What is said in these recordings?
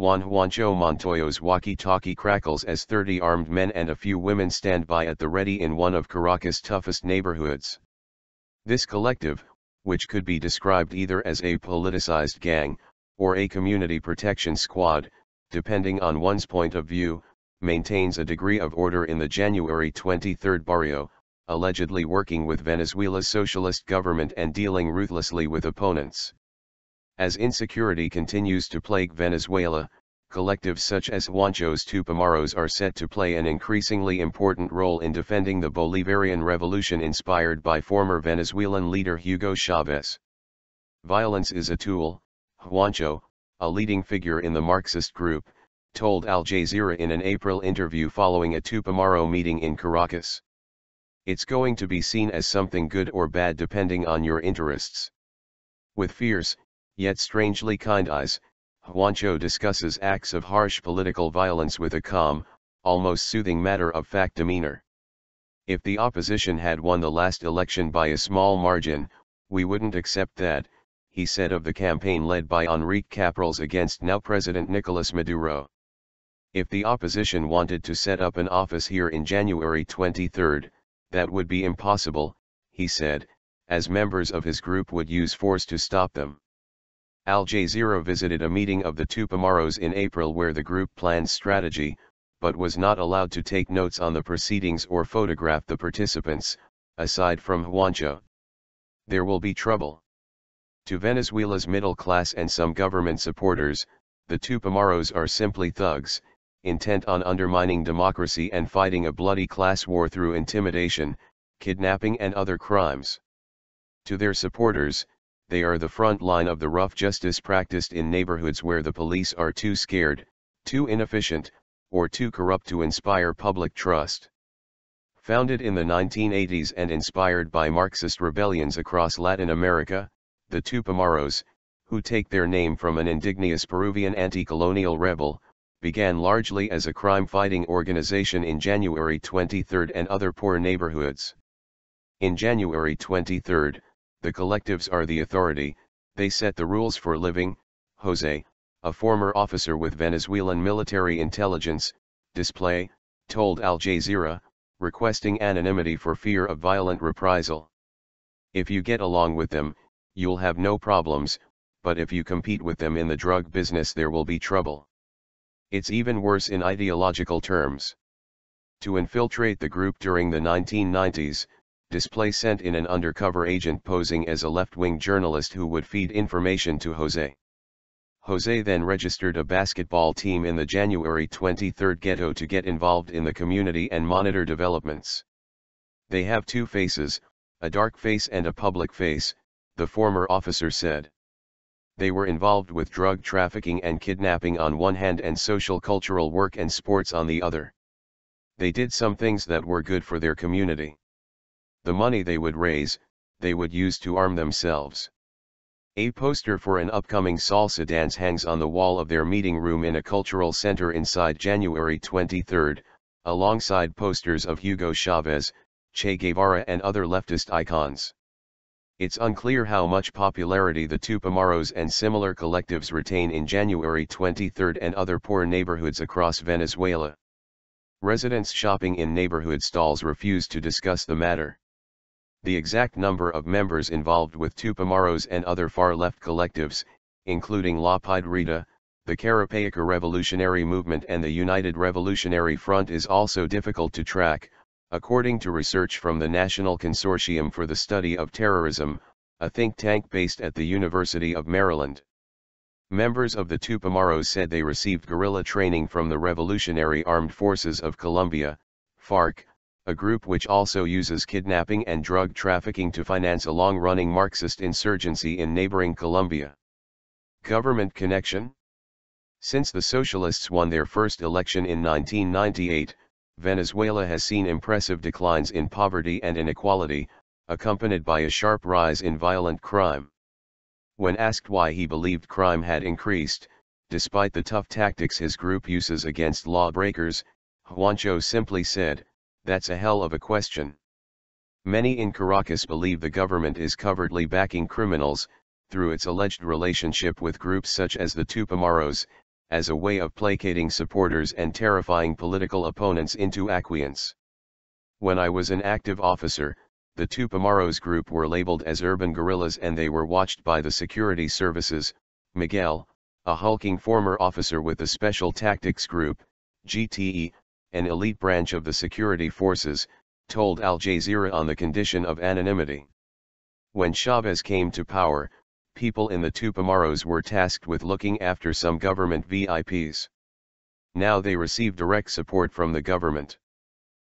Juancho Montoyo's walkie-talkie crackles as 30 armed men and a few women stand by at the ready in one of Caracas' toughest neighborhoods. This collective, which could be described either as a politicized gang, or a community protection squad, depending on one's point of view, maintains a degree of order in the January 23 barrio, allegedly working with Venezuela's socialist government and dealing ruthlessly with opponents. As insecurity continues to plague Venezuela, collectives such as Juancho's Tupamaros are set to play an increasingly important role in defending the Bolivarian Revolution inspired by former Venezuelan leader Hugo Chavez. Violence is a tool, Juancho, a leading figure in the Marxist group, told Al Jazeera in an April interview following a Tupamaro meeting in Caracas. It's going to be seen as something good or bad depending on your interests. With fierce, yet strangely kind eyes, Juancho discusses acts of harsh political violence with a calm, almost soothing matter-of-fact demeanor. If the opposition had won the last election by a small margin, we wouldn't accept that, he said of the campaign led by Enrique Capriles against now President Nicolas Maduro. If the opposition wanted to set up an office here in January 23, that would be impossible, he said, as members of his group would use force to stop them. Al Jazeera visited a meeting of the Tupamaros in April where the group planned strategy, but was not allowed to take notes on the proceedings or photograph the participants, aside from Juancho. There will be trouble. To Venezuela's middle class and some government supporters, the Tupamaros are simply thugs, intent on undermining democracy and fighting a bloody class war through intimidation, kidnapping and other crimes. To their supporters, they are the front line of the rough justice practiced in neighborhoods where the police are too scared, too inefficient, or too corrupt to inspire public trust. Founded in the 1980s and inspired by Marxist rebellions across Latin America, the Tupamaros, who take their name from an indigenous Peruvian anti-colonial rebel, began largely as a crime-fighting organization in January 23 and other poor neighborhoods. In January 23, the collectives are the authority, they set the rules for living, Jose, a former officer with Venezuelan military intelligence, display, told Al Jazeera, requesting anonymity for fear of violent reprisal. If you get along with them, you'll have no problems, but if you compete with them in the drug business there will be trouble. It's even worse in ideological terms. To infiltrate the group during the 1990s, display sent in an undercover agent posing as a left-wing journalist who would feed information to Jose. Jose then registered a basketball team in the January 23 ghetto to get involved in the community and monitor developments. They have two faces, a dark face and a public face, the former officer said. They were involved with drug trafficking and kidnapping on one hand and social cultural work and sports on the other. They did some things that were good for their community. The money they would raise, they would use to arm themselves. A poster for an upcoming salsa dance hangs on the wall of their meeting room in a cultural center inside January 23, alongside posters of Hugo Chavez, Che Guevara and other leftist icons. It's unclear how much popularity the Tupamaros and similar collectives retain in January 23 and other poor neighborhoods across Venezuela. Residents shopping in neighborhood stalls refuse to discuss the matter. The exact number of members involved with Tupamaros and other far-left collectives, including La Piedrita, the Caracas Revolutionary Movement and the United Revolutionary Front, is also difficult to track, according to research from the National Consortium for the Study of Terrorism, a think tank based at the University of Maryland. Members of the Tupamaros said they received guerrilla training from the Revolutionary Armed Forces of Colombia, FARC, a group which also uses kidnapping and drug trafficking to finance a long-running Marxist insurgency in neighboring Colombia. Government connection? Since the socialists won their first election in 1998, Venezuela has seen impressive declines in poverty and inequality, accompanied by a sharp rise in violent crime. When asked why he believed crime had increased, despite the tough tactics his group uses against lawbreakers, Juancho simply said, "That's a hell of a question." Many in Caracas believe the government is covertly backing criminals, through its alleged relationship with groups such as the Tupamaros, as a way of placating supporters and terrifying political opponents into acquiescence. When I was an active officer, the Tupamaros group were labeled as urban guerrillas and they were watched by the security services. Miguel, a hulking former officer with the Special Tactics Group, GTE, an elite branch of the security forces, told Al Jazeera on the condition of anonymity. When Chavez came to power, people in the Tupamaros were tasked with looking after some government VIPs. Now they receive direct support from the government.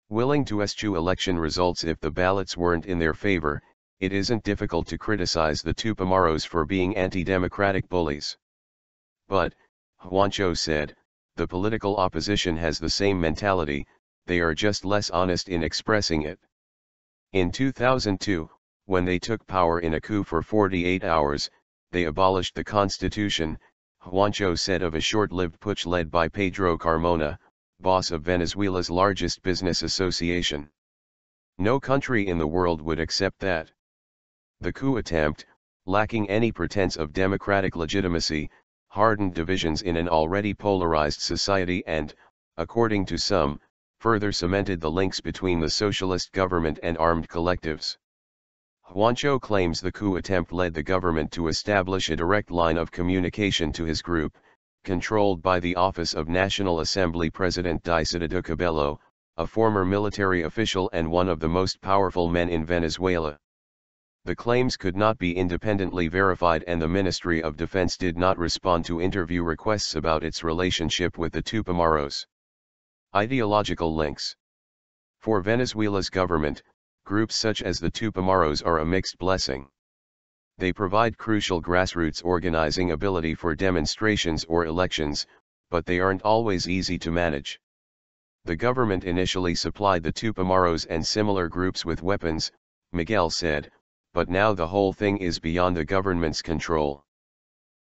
Willing to eschew election results if the ballots weren't in their favor, it isn't difficult to criticize the Tupamaros for being anti-democratic bullies. But, Juancho said, the political opposition has the same mentality, they are just less honest in expressing it. In 2002, when they took power in a coup for 48 hours, they abolished the constitution, Juancho said of a short-lived putsch led by Pedro Carmona, boss of Venezuela's largest business association. No country in the world would accept that. The coup attempt, lacking any pretense of democratic legitimacy, hardened divisions in an already polarized society and, according to some, further cemented the links between the socialist government and armed collectives. Juancho claims the coup attempt led the government to establish a direct line of communication to his group, controlled by the Office of National Assembly President Diosdado Cabello, a former military official and one of the most powerful men in Venezuela. The claims could not be independently verified and the Ministry of Defense did not respond to interview requests about its relationship with the Tupamaros. Ideological links. For Venezuela's government, groups such as the Tupamaros are a mixed blessing. They provide crucial grassroots organizing ability for demonstrations or elections, but they aren't always easy to manage. The government initially supplied the Tupamaros and similar groups with weapons, Miguel said, but now the whole thing is beyond the government's control.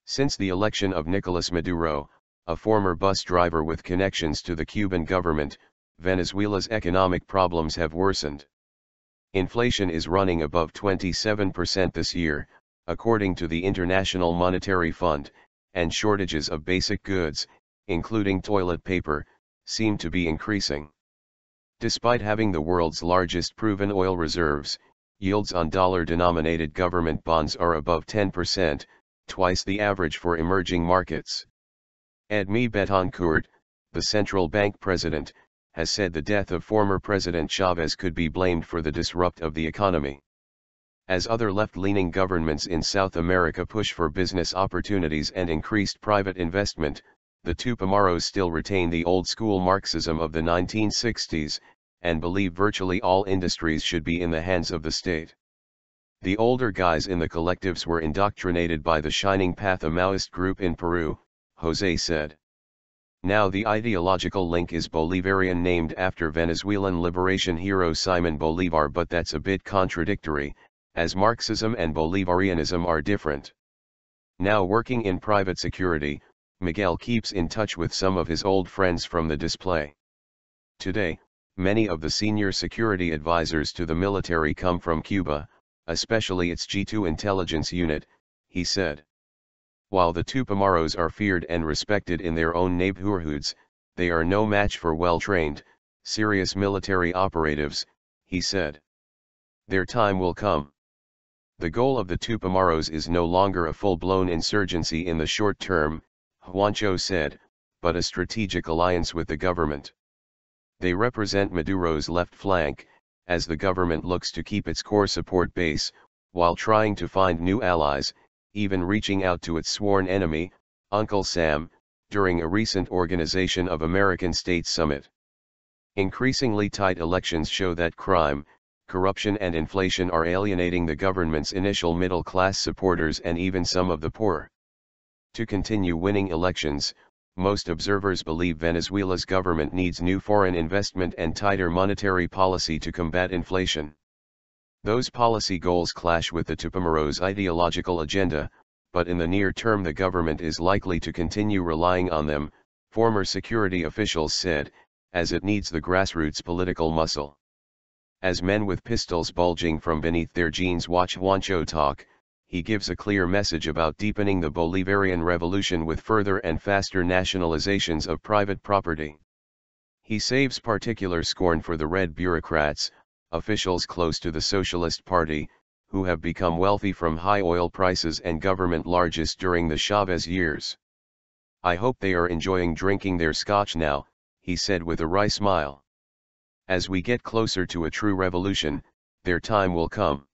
Since the election of Nicolas Maduro, a former bus driver with connections to the Cuban government, Venezuela's economic problems have worsened. Inflation is running above 27% this year, according to the International Monetary Fund, and shortages of basic goods, including toilet paper, seem to be increasing. Despite having the world's largest proven oil reserves, yields on dollar-denominated government bonds are above 10%, twice the average for emerging markets. Edmé Betancourt, the central bank president, has said the death of former President Chavez could be blamed for the disrupt of the economy. As other left-leaning governments in South America push for business opportunities and increased private investment, the Tupamaros still retain the old-school Marxism of the 1960s, and believe virtually all industries should be in the hands of the state. The older guys in the collectives were indoctrinated by the Shining Path, a Maoist group in Peru, Jose said. Now the ideological link is Bolivarian, named after Venezuelan liberation hero Simon Bolivar, but that's a bit contradictory, as Marxism and Bolivarianism are different. Now working in private security, Miguel keeps in touch with some of his old friends from the display. Today, many of the senior security advisors to the military come from Cuba, especially its G2 intelligence unit, he said. While the Tupamaros are feared and respected in their own neighbourhoods, they are no match for well-trained, serious military operatives, he said. Their time will come. The goal of the Tupamaros is no longer a full-blown insurgency in the short term, Juancho said, but a strategic alliance with the government. They represent Maduro's left flank, as the government looks to keep its core support base, while trying to find new allies, even reaching out to its sworn enemy, Uncle Sam, during a recent Organization of American States summit. Increasingly tight elections show that crime, corruption and inflation are alienating the government's initial middle-class supporters and even some of the poor. To continue winning elections, most observers believe Venezuela's government needs new foreign investment and tighter monetary policy to combat inflation. Those policy goals clash with the Tupamaros' ideological agenda, but in the near term the government is likely to continue relying on them, former security officials said, as it needs the grassroots political muscle. As men with pistols bulging from beneath their jeans watch Juancho talk, he gives a clear message about deepening the Bolivarian Revolution with further and faster nationalizations of private property. He saves particular scorn for the red bureaucrats, officials close to the Socialist Party, who have become wealthy from high oil prices and government largesse during the Chavez years. "I hope they are enjoying drinking their scotch now," he said with a wry smile. "As we get closer to a true revolution, their time will come."